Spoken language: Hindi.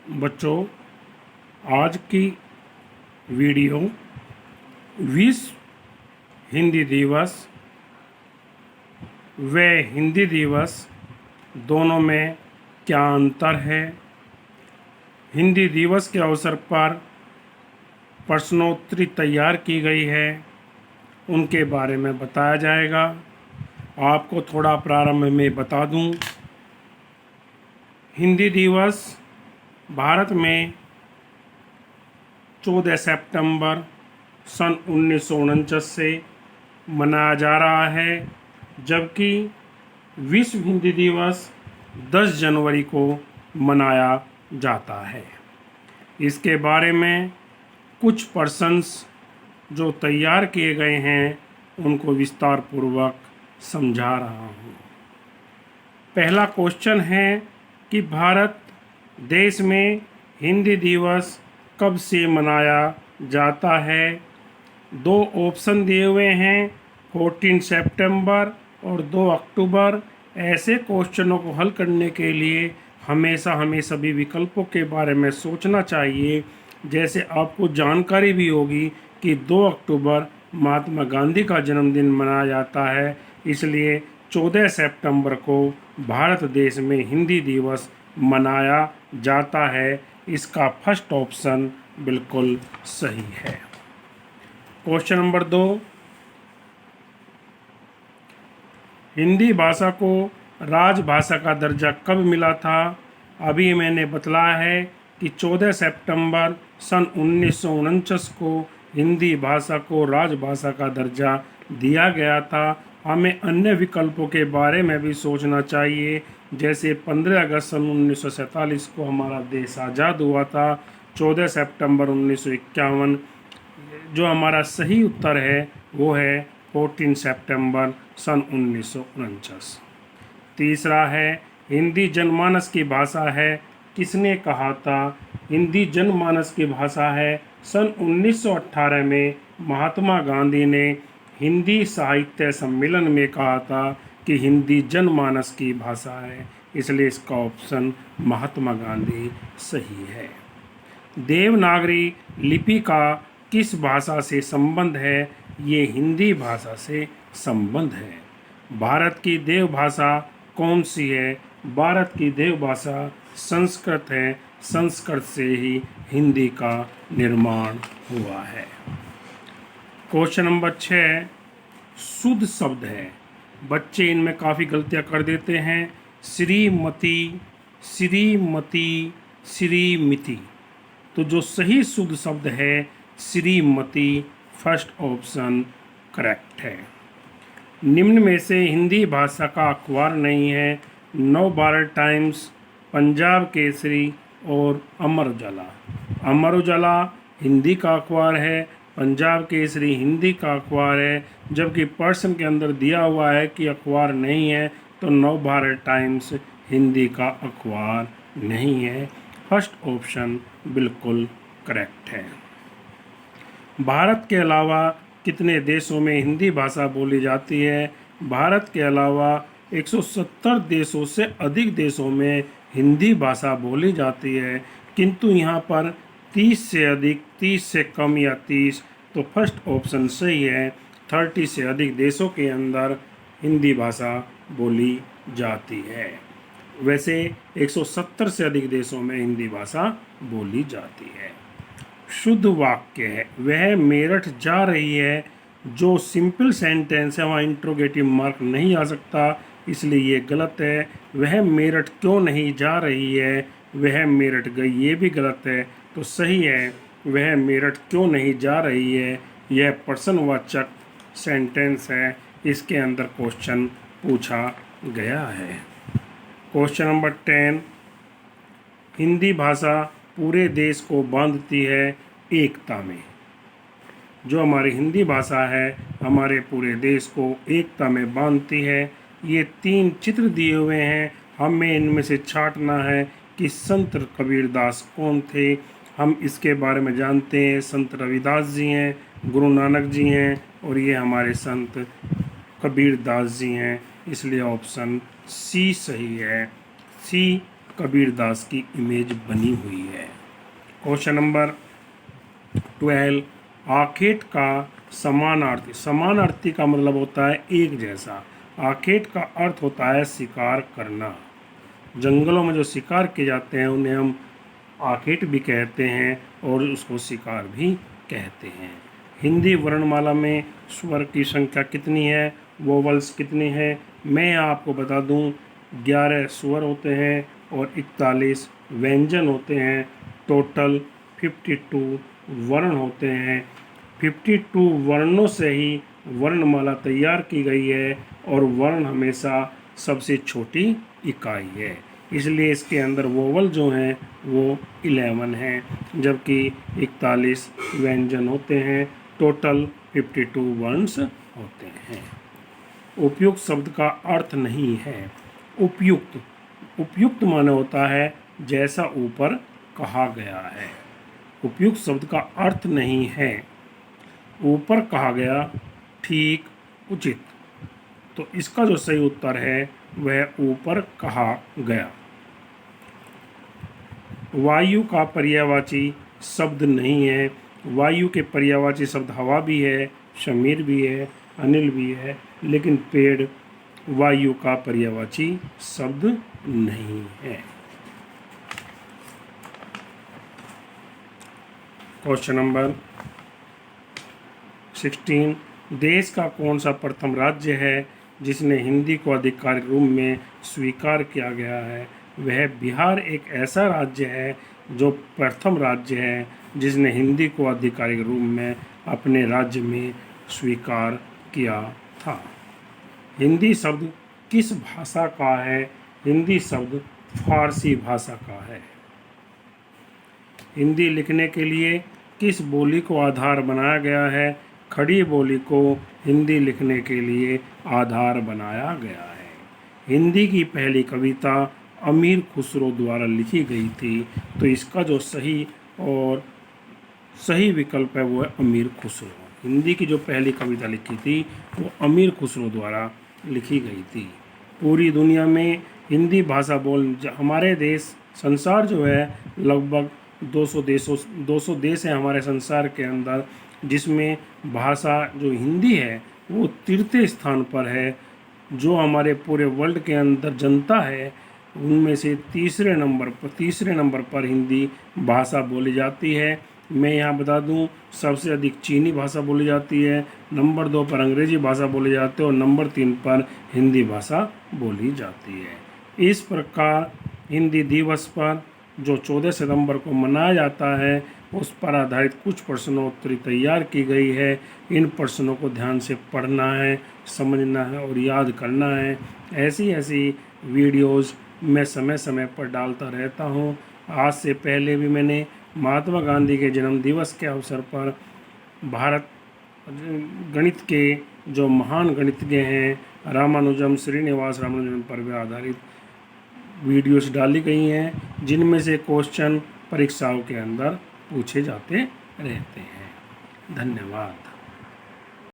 बच्चों, आज की वीडियो विश्व हिंदी दिवस व हिंदी दिवस दोनों में क्या अंतर है, हिंदी दिवस के अवसर पर प्रश्नोत्तरी तैयार की गई है, उनके बारे में बताया जाएगा। आपको थोड़ा प्रारंभ में बता दूं, हिंदी दिवस भारत में 14 सितंबर सन 1949 से मनाया जा रहा है, जबकि विश्व हिंदी दिवस 10 जनवरी को मनाया जाता है। इसके बारे में कुछ प्रश्न जो तैयार किए गए हैं उनको विस्तार पूर्वक समझा रहा हूँ। पहला क्वेश्चन है कि भारत देश में हिंदी दिवस कब से मनाया जाता है। दो ऑप्शन दिए हुए हैं, 14 सितंबर और 2 अक्टूबर। ऐसे क्वेश्चनों को हल करने के लिए हमेशा हमें सभी विकल्पों के बारे में सोचना चाहिए। जैसे आपको जानकारी भी होगी कि 2 अक्टूबर महात्मा गांधी का जन्मदिन मनाया जाता है, इसलिए 14 सितंबर को भारत देश में हिंदी दिवस मनाया जाता है। इसका फर्स्ट ऑप्शन बिल्कुल सही है। क्वेश्चन नंबर 2, हिंदी भाषा को राजभाषा का दर्जा कब मिला था। अभी मैंने बतलाया है कि 14 सितंबर सन 1949 को हिंदी भाषा को राजभाषा का दर्जा दिया गया था। हमें अन्य विकल्पों के बारे में भी सोचना चाहिए, जैसे 15 अगस्त सन 1947 को हमारा देश आज़ाद हुआ था, 14 सितंबर 1951। जो हमारा सही उत्तर है वो है 14 सितंबर सन 1949। तीसरा है, हिंदी जनमानस की भाषा है, किसने कहा था। हिंदी जनमानस की भाषा है सन 1918 में महात्मा गांधी ने हिंदी साहित्य सम्मेलन में कहा था कि हिंदी जनमानस की भाषा है, इसलिए इसका ऑप्शन महात्मा गांधी सही है। देवनागरी लिपि का किस भाषा से संबंध है। ये हिंदी भाषा से संबंध है। भारत की देव भाषा कौन सी है। भारत की देव भाषा संस्कृत है, संस्कृत से ही हिंदी का निर्माण हुआ है। क्वेश्चन नंबर 6, शुद्ध शब्द है। बच्चे इनमें काफ़ी गलतियां कर देते हैं। श्रीमती, श्रीमती, श्रीमिति। तो जो सही शुद्ध शब्द है श्रीमती, फर्स्ट ऑप्शन करेक्ट है। निम्न में से हिंदी भाषा का अखबार नहीं है। नवभारत टाइम्स, पंजाब केसरी और अमर उजाला। अमर उजाला हिंदी का अखबार है, पंजाब केसरी हिंदी का अखबार है, जबकि प्रश्न के अंदर दिया हुआ है कि अखबार नहीं है, तो नवभारत टाइम्स हिंदी का अखबार नहीं है। फर्स्ट ऑप्शन बिल्कुल करेक्ट है। भारत के अलावा कितने देशों में हिंदी भाषा बोली जाती है। भारत के अलावा 170 देशों से अधिक देशों में हिंदी भाषा बोली जाती है, किंतु यहाँ पर 30 से अधिक, 30 से कम या 30, तो फर्स्ट ऑप्शन सही है। 30 से अधिक देशों के अंदर हिंदी भाषा बोली जाती है। वैसे 170 से अधिक देशों में हिंदी भाषा बोली जाती है। शुद्ध वाक्य है, वह मेरठ जा रही है। जो सिंपल सेंटेंस है वहाँ इंट्रोगेटिव मार्क नहीं आ सकता, इसलिए ये गलत है। वह मेरठ क्यों नहीं जा रही है, वह मेरठ गई, ये भी गलत है। तो सही है, वह मेरठ क्यों नहीं जा रही है। यह प्रश्नवाचक सेंटेंस है, इसके अंदर क्वेश्चन पूछा गया है। क्वेश्चन नंबर 10, हिंदी भाषा पूरे देश को बांधती है एकता में। जो हमारी हिंदी भाषा है हमारे पूरे देश को एकता में बांधती है। ये 3 चित्र दिए हुए हैं, हमें इनमें से छांटना है कि संत कबीरदास कौन थे। हम इसके बारे में जानते हैं, संत रविदास जी हैं, गुरु नानक जी हैं, और ये हमारे संत कबीरदास जी हैं, इसलिए ऑप्शन सी सही है। सी कबीरदास की इमेज बनी हुई है। क्वेश्चन नंबर 12, आखेट का समानार्थी। समानार्थी का मतलब होता है एक जैसा। आखेट का अर्थ होता है शिकार करना। जंगलों में जो शिकार किए जाते हैं उन्हें हम आखेट भी कहते हैं और उसको शिकार भी कहते हैं। हिंदी वर्णमाला में स्वर की संख्या कितनी है, वोवल्स कितनी है? मैं आपको बता दूं 11 स्वर होते हैं और 41 व्यंजन होते हैं। टोटल 52 वर्ण होते हैं। 52 वर्णों से ही वर्णमाला तैयार की गई है और वर्ण हमेशा सबसे छोटी इकाई है, इसलिए इसके अंदर वोवल जो हैं वो 11 हैं, जबकि 41 व्यंजन होते हैं। टोटल 52 वर्ण्स होते हैं। उपयुक्त शब्द का अर्थ नहीं है। उपयुक्त, उपयुक्त माने होता है जैसा ऊपर कहा गया है। उपयुक्त शब्द का अर्थ नहीं है ऊपर कहा गया, ठीक, उचित। तो इसका जो सही उत्तर है वह ऊपर कहा गया। वायु का पर्यायवाची शब्द नहीं है। वायु के पर्यायवाची शब्द हवा भी है, शमीर भी है, अनिल भी है, लेकिन पेड़ वायु का पर्यायवाची शब्द नहीं है। क्वेश्चन नंबर 16, देश का कौन सा प्रथम राज्य है जिसने हिंदी को आधिकारिक रूप में स्वीकार किया गया है? वह बिहार एक ऐसा राज्य है जो प्रथम राज्य है जिसने हिंदी को आधिकारिक रूप में अपने राज्य में स्वीकार किया था। हिंदी शब्द किस भाषा का है? हिंदी शब्द फारसी भाषा का है। हिंदी लिखने के लिए किस बोली को आधार बनाया गया है? खड़ी बोली को हिंदी लिखने के लिए आधार बनाया गया है। हिंदी की पहली कविता अमीर खुसरो द्वारा लिखी गई थी, तो इसका जो सही विकल्प है वो है अमीर खुसरो। हिंदी की जो पहली कविता लिखी थी वो अमीर खुसरो द्वारा लिखी गई थी। पूरी दुनिया में हिंदी भाषा हमारे देश, संसार जो है लगभग 200 देश हैं हमारे संसार के अंदर, जिसमें भाषा जो हिंदी है वो तृतीय स्थान पर है। जो हमारे पूरे वर्ल्ड के अंदर जनता है उनमें से तीसरे नंबर पर हिंदी भाषा बोली जाती है। मैं यहाँ बता दूँ सबसे अधिक चीनी भाषा बोली जाती है, नंबर 2 पर अंग्रेजी भाषा बोली जाती है और नंबर 3 पर हिंदी भाषा बोली जाती है। इस प्रकार हिंदी दिवस पर जो 14 सितंबर को मनाया जाता है उस पर आधारित कुछ प्रश्नोत्तरी तैयार की गई है। इन प्रश्नों को ध्यान से पढ़ना है, समझना है और याद करना है। ऐसी वीडियोज़ मैं समय समय पर डालता रहता हूँ। आज से पहले भी मैंने महात्मा गांधी के जन्म दिवस के अवसर पर भारत गणित के जो महान गणितज्ञ हैं रामानुजम, श्रीनिवास रामानुजम पर भी आधारित वीडियोस डाली गई हैं, जिनमें से क्वेश्चन परीक्षाओं के अंदर पूछे जाते रहते हैं। धन्यवाद।